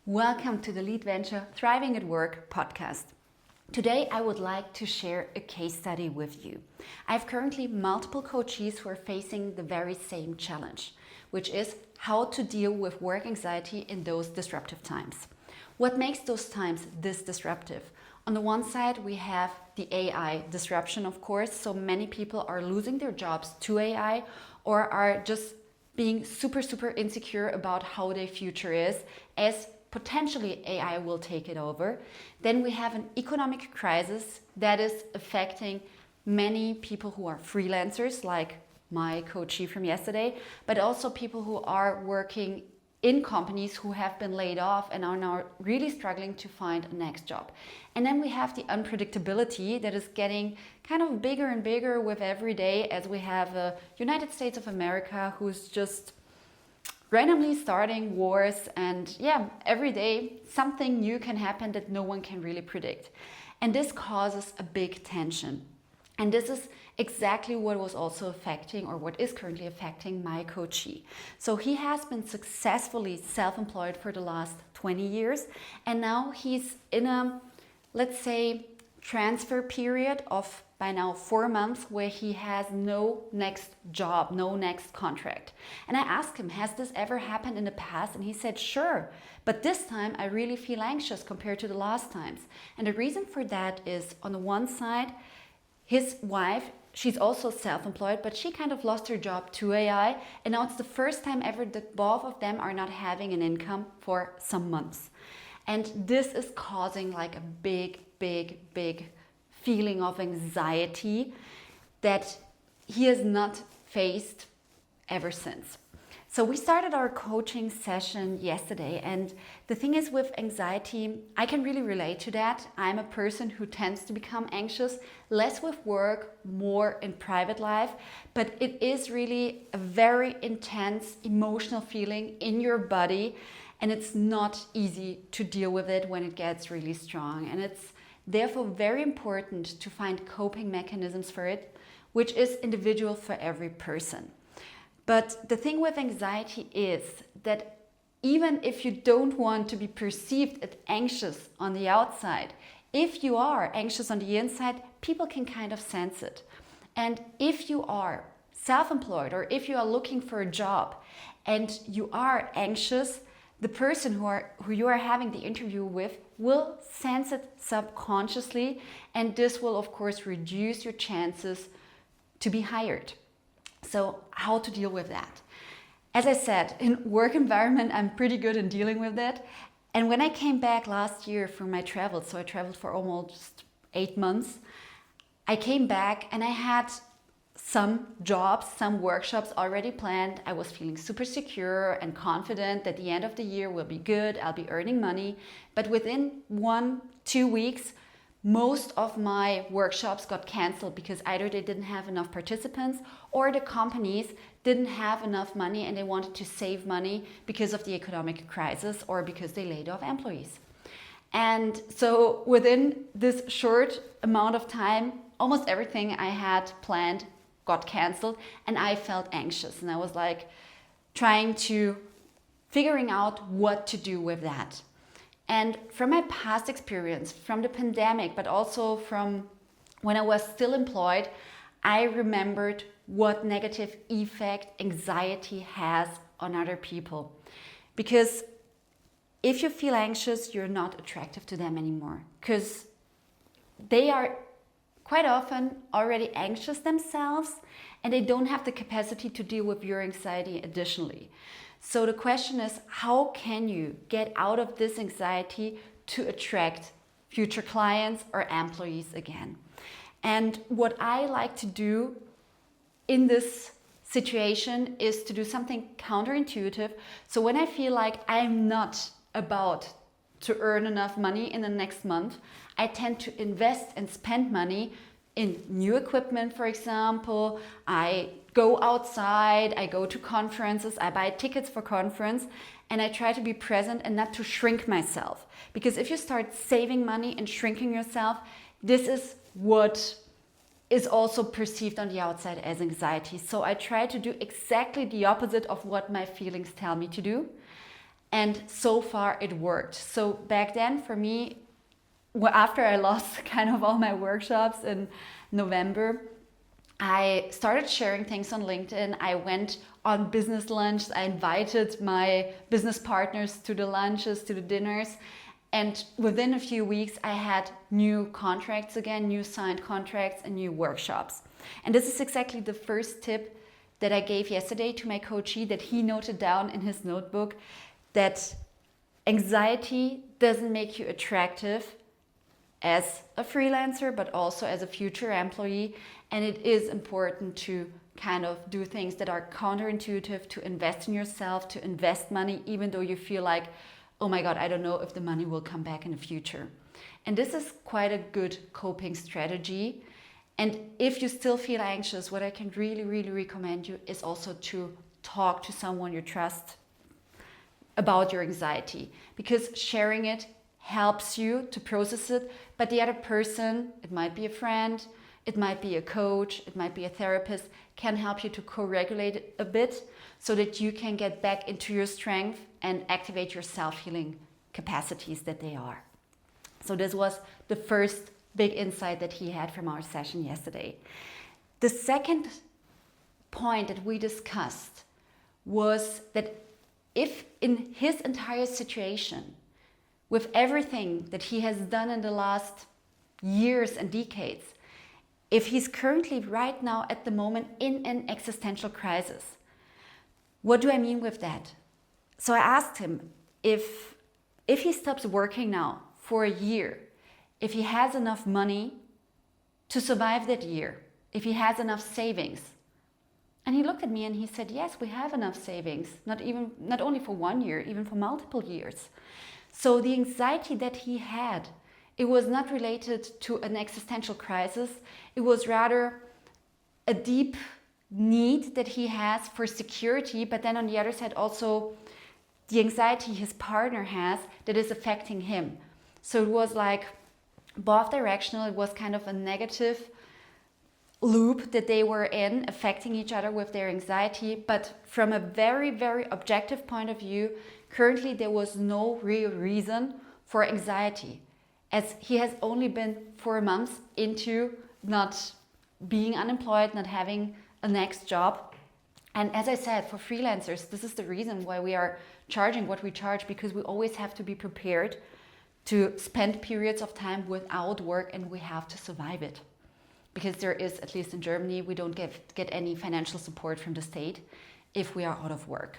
Welcome to the Lead Venture Thriving at Work podcast. Today I would like to share a case study with you. I have currently multiple coachees who are facing the very same challenge, which is how to deal with work anxiety in those disruptive times. What makes those times this disruptive? On the one side, we have the AI disruption, of course. So many people are losing their jobs to AI or are just being super insecure about how their future is, as potentially AI will take it over. Then we have an economic crisis that is affecting many people who are freelancers, like my coachee from yesterday, but also people who are working in companies who have been laid off and are now really struggling to find a next job. And then we have the unpredictability that is getting kind of bigger and bigger with every day, as we have the United States of America who's just randomly starting wars, and every day something new can happen that no one can really predict. And this causes a big tension. And this is exactly what was also affecting, or what is currently affecting, my coachee. So he has been successfully self-employed for the last 20 years, and now he's in a, let's say, transfer period of by now 4 months where he has no next job, no next contract. And I asked him, has this ever happened in the past? And he said, sure, but this time I really feel anxious compared to the last times. And the reason for that is, on the one side, his wife, she's also self-employed, but she kind of lost her job to AI. And now it's the first time ever that both of them are not having an income for some months. And this is causing like a big feeling of anxiety that he has not faced ever since. So we started our coaching session yesterday, and the thing is, with anxiety, I can really relate to that. I'm a person who tends to become anxious, less with work, more in private life, but it is really a very intense emotional feeling in your body, and it's not easy to deal with it when it gets really strong. And it's therefore very important to find coping mechanisms for it, which is individual for every person. But the thing with anxiety is that even if you don't want to be perceived as anxious on the outside, if you are anxious on the inside, people can kind of sense it. And if you are self-employed, or if you are looking for a job and you are anxious, the person who you are having the interview with will sense it subconsciously, and this will of course reduce your chances to be hired. So how to deal with that? As I said, in work environment, I'm pretty good in dealing with it. And when I came back last year from my travels, so I traveled for almost 8 months, I came back and I had some jobs, some workshops already planned. I was feeling super secure and confident that the end of the year will be good, I'll be earning money. But within 1-2 weeks, most of my workshops got canceled because either they didn't have enough participants, or the companies didn't have enough money and they wanted to save money because of the economic crisis, or because they laid off employees. And so within this short amount of time, almost everything I had planned got canceled, and I felt anxious, and I was like figuring out what to do with that. And from my past experience, from the pandemic, but also from when I was still employed, I remembered what negative effect anxiety has on other people. Because if you feel anxious, you're not attractive to them anymore, because they are quite often already anxious themselves, and they don't have the capacity to deal with your anxiety additionally. So the question is, how can you get out of this anxiety to attract future clients or employees again? And what I like to do in this situation is to do something counterintuitive. So when I feel like I'm not about to earn enough money in the next month, I tend to invest and spend money in new equipment, for example. I go outside, I go to conferences, I buy tickets for conference, and I try to be present and not to shrink myself. Because if you start saving money and shrinking yourself, this is what is also perceived on the outside as anxiety. So I try to do exactly the opposite of what my feelings tell me to do. And so far it worked. So back then for me, after I lost kind of all my workshops in November, I started sharing things on LinkedIn. I went on business lunch. I invited my business partners to the lunches, to the dinners. And within a few weeks, I had new contracts again, new signed contracts and new workshops. And this is exactly the first tip that I gave yesterday to my coachee, that he noted down in his notebook, that anxiety doesn't make you attractive as a freelancer, but also as a future employee. And it is important to kind of do things that are counterintuitive, to invest in yourself, to invest money, even though you feel like, oh my God, I don't know if the money will come back in the future. And this is quite a good coping strategy. And if you still feel anxious, what I can really, really recommend you is also to talk to someone you trust about your anxiety, because sharing it helps you to process it, but the other person, it might be a friend, it might be a coach, it might be a therapist, can help you to co-regulate it a bit so that you can get back into your strength and activate your self-healing capacities that they are. So this was the first big insight that he had from our session yesterday. The second point that we discussed was that if in his entire situation, with everything that he has done in the last years and decades, if he's currently right now at the moment in an existential crisis, what do I mean with that? So I asked him if he stops working now for a year, if he has enough money to survive that year, if he has enough savings. And he looked at me and he said, yes, we have enough savings, not only for 1 year, even for multiple years. So the anxiety that he had, it was not related to an existential crisis. It was rather a deep need that he has for security, but then on the other side also the anxiety his partner has that is affecting him. So it was like both directional. It was kind of a negative loop that they were in, affecting each other with their anxiety. But from a very, very objective point of view, currently there was no real reason for anxiety, as he has only been 4 months into not being unemployed, not having a next job. And as I said, for freelancers, this is the reason why we are charging what we charge, because we always have to be prepared to spend periods of time without work, and we have to survive it. Because there is, at least in Germany, we don't get any financial support from the state if we are out of work.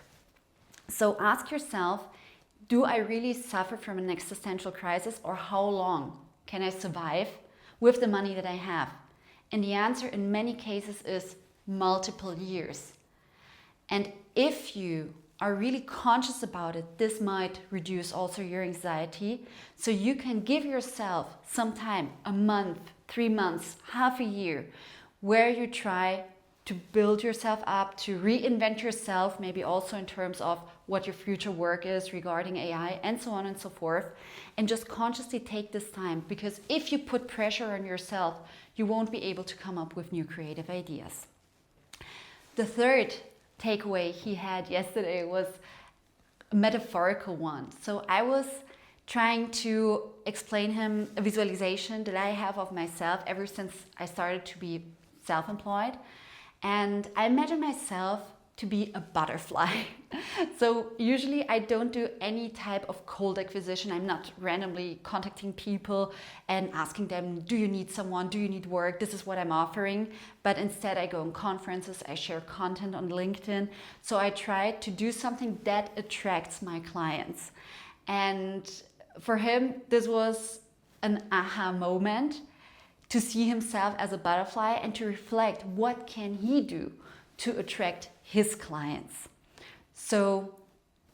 So ask yourself, do I really suffer from an existential crisis, or how long can I survive with the money that I have? And the answer in many cases is multiple years. And if you are really conscious about it, this might reduce also your anxiety. So you can give yourself some time, a month, 3 months, half a year, where you try to build yourself up, to reinvent yourself, maybe also in terms of what your future work is regarding AI and so on and so forth. And just consciously take this time, because if you put pressure on yourself, you won't be able to come up with new creative ideas. The third takeaway he had yesterday was a metaphorical one. So I was trying to explain him a visualization that I have of myself ever since I started to be self-employed. And I imagine myself to be a butterfly. So usually I don't do any type of cold acquisition. I'm not randomly contacting people and asking them, do you need someone? Do you need work? This is what I'm offering. But instead I go on conferences, I share content on LinkedIn. So I try to do something that attracts my clients. And for him, this was an aha moment, to see himself as a butterfly and to reflect what can he do to attract his clients. So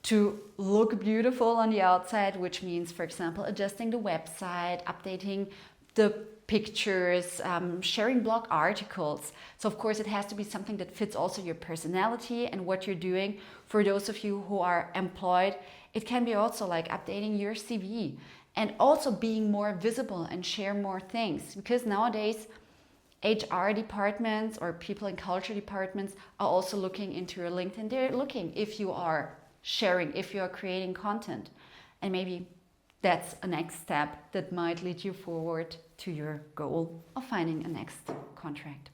to look beautiful on the outside, which means, for example, adjusting the website, updating the pictures, sharing blog articles. So of course it has to be something that fits also your personality and what you're doing. For those of you who are employed, it can be also like updating your CV and also being more visible and share more things, because nowadays HR departments or people in culture departments are also looking into your LinkedIn. They're looking if you are sharing, if you're creating content. And maybe that's a next step that might lead you forward to your goal of finding a next contract.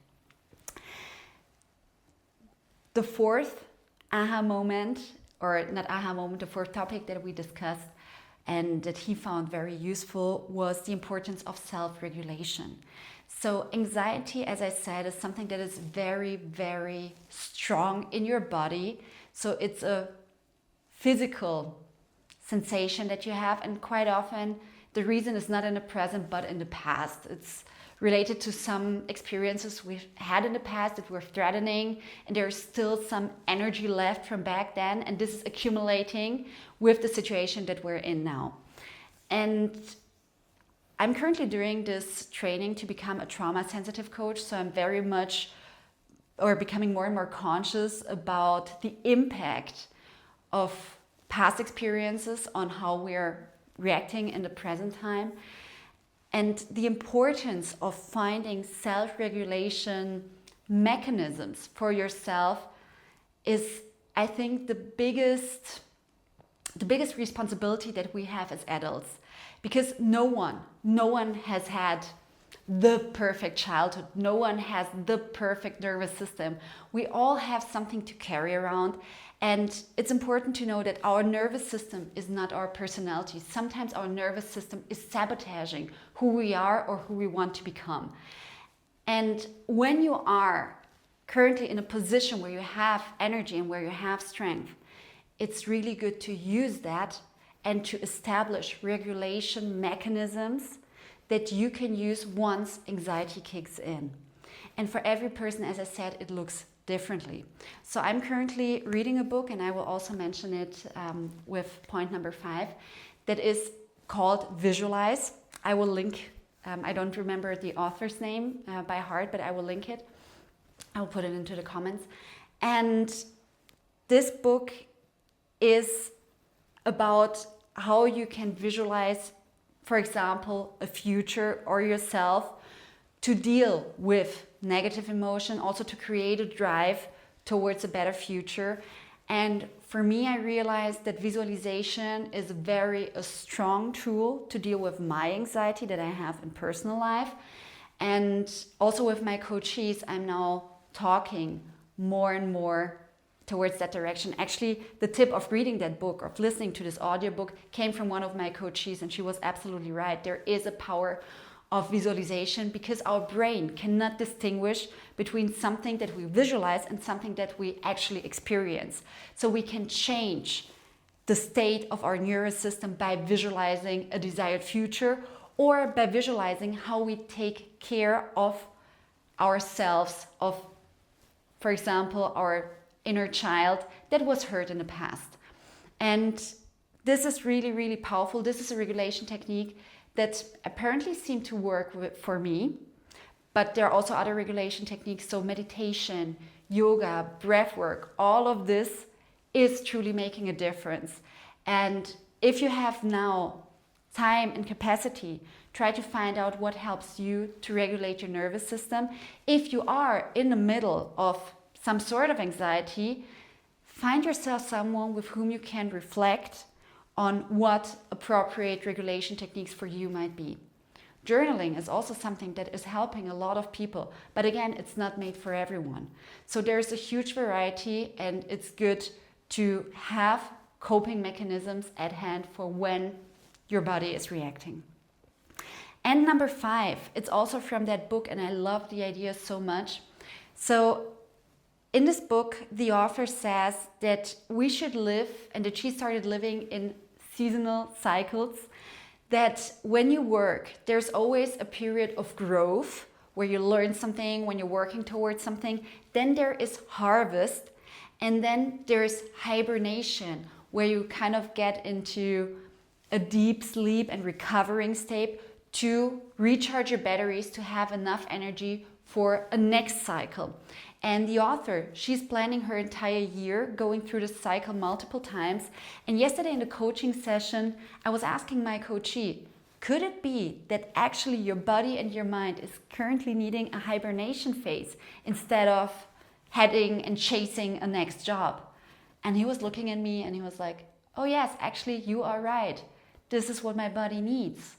The fourth aha moment, or not aha moment, the fourth topic that we discussed and that he found very useful was the importance of self-regulation. So anxiety, as I said, is something that is very, very strong in your body. So it's a physical sensation that you have, and quite often the reason is not in the present but in the past. It's related to some experiences we've had in the past that were threatening, and there's still some energy left from back then, and this is accumulating with the situation that we're in now. And I'm currently doing this training to become a trauma sensitive coach, so I'm very much, or becoming more and more conscious about the impact of past experiences on how we're reacting in the present time. And the importance of finding self-regulation mechanisms for yourself is, I think, the biggest responsibility that we have as adults. Because no one has had the perfect childhood. No one has the perfect nervous system. We all have something to carry around. And it's important to know that our nervous system is not our personality. Sometimes our nervous system is sabotaging who we are or who we want to become. And when you are currently in a position where you have energy and where you have strength, it's really good to use that and to establish regulation mechanisms that you can use once anxiety kicks in. And for every person, as I said, it looks differently. So I'm currently reading a book, and I will also mention it with point number 5, that is called Visualize. I will link, I don't remember the author's name by heart, but I will link it. I'll put it into the comments. And this book is about how you can visualize, for example, a future or yourself to deal with negative emotion, also to create a drive towards a better future. And for me, I realized that visualization is a strong tool to deal with my anxiety that I have in personal life. And also with my coachees, I'm now talking more and more towards that direction. Actually, the tip of reading that book, of listening to this audiobook, came from one of my coachees, and she was absolutely right. There is a power of visualization because our brain cannot distinguish between something that we visualize and something that we actually experience. So we can change the state of our nervous system by visualizing a desired future, or by visualizing how we take care of ourselves, of, for example, our inner child that was hurt in the past. And this is really, really powerful. This is a regulation technique that apparently seemed to work for me, but there are also other regulation techniques. So meditation, yoga, breath work, all of this is truly making a difference. And if you have now time and capacity, try to find out what helps you to regulate your nervous system. If you are in the middle of some sort of anxiety, find yourself someone with whom you can reflect on what appropriate regulation techniques for you might be. Journaling is also something that is helping a lot of people, but again, it's not made for everyone. So there's a huge variety, and it's good to have coping mechanisms at hand for when your body is reacting. And number 5, it's also from that book, and I love the idea so much. So in this book, the author says that we should live, and that she started living in seasonal cycles, that when you work, there's always a period of growth where you learn something, when you're working towards something. Then there is harvest, and then there's hibernation, where you kind of get into a deep sleep and recovering state to recharge your batteries, to have enough energy for a next cycle. And the author, she's planning her entire year, going through this cycle multiple times. And yesterday in the coaching session, I was asking my coachee, could it be that actually your body and your mind is currently needing a hibernation phase instead of heading and chasing a next job? And he was looking at me and he was like, oh yes, actually you are right. This is what my body needs.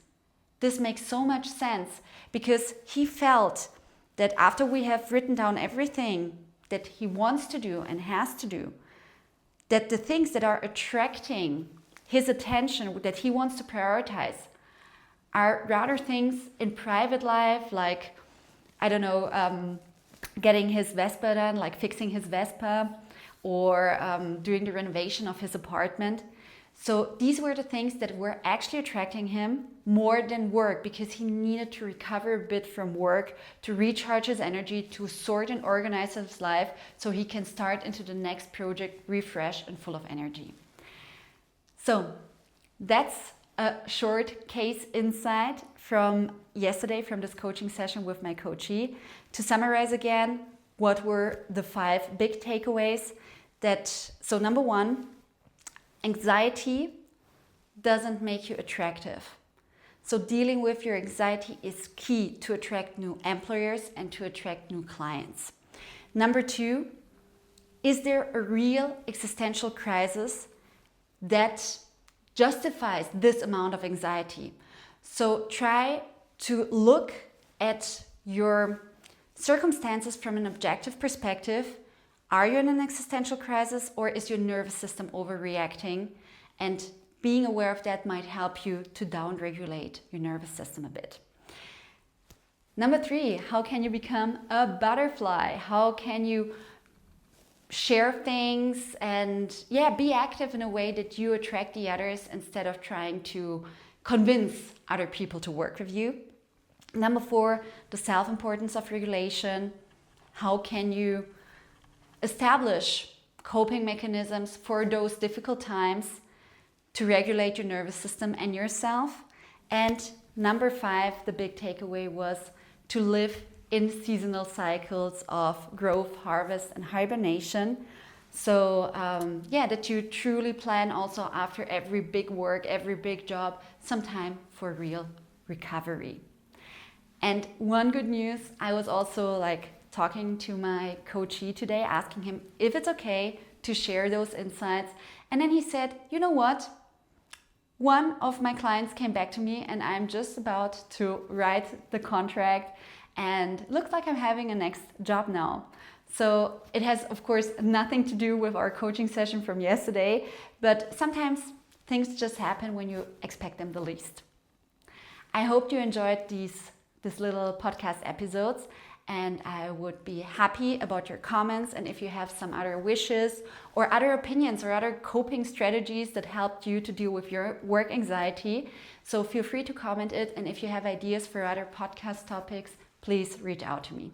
This makes so much sense, because he felt that after we have written down everything that he wants to do and has to do, that the things that are attracting his attention, that he wants to prioritize, are rather things in private life, like, I don't know, getting his Vespa done, like fixing his Vespa, or doing the renovation of his apartment. So these were the things that were actually attracting him more than work, because he needed to recover a bit from work, to recharge his energy, to sort and organize his life so he can start into the next project refreshed and full of energy. So that's a short case insight from yesterday, from this coaching session with my coachee. To summarize again, what were the 5 big takeaways? So number 1, anxiety doesn't make you attractive. So dealing with your anxiety is key to attract new employers and to attract new clients. Number 2, is there a real existential crisis that justifies this amount of anxiety? So try to look at your circumstances from an objective perspective. Are you in an existential crisis, or is your nervous system overreacting? And being aware of that might help you to downregulate your nervous system a bit. Number 3, how can you become a butterfly? How can you share things and be active in a way that you attract the others instead of trying to convince other people to work with you? Number 4, the self-importance of regulation. How can you establish coping mechanisms for those difficult times to regulate your nervous system and yourself? And number 5, the big takeaway was to live in seasonal cycles of growth, harvest, and hibernation. So that you truly plan also after every big work, every big job, some time for real recovery. And one good news, I was also talking to my coachee today, asking him if it's okay to share those insights. And then he said, you know what? One of my clients came back to me and I'm just about to write the contract, and looks like I'm having a next job now. So it has, of course, nothing to do with our coaching session from yesterday, but sometimes things just happen when you expect them the least. I hope you enjoyed these little podcast episodes, and I would be happy about your comments. And if you have some other wishes or other opinions or other coping strategies that helped you to deal with your work anxiety, so feel free to comment it. And if you have ideas for other podcast topics, please reach out to me.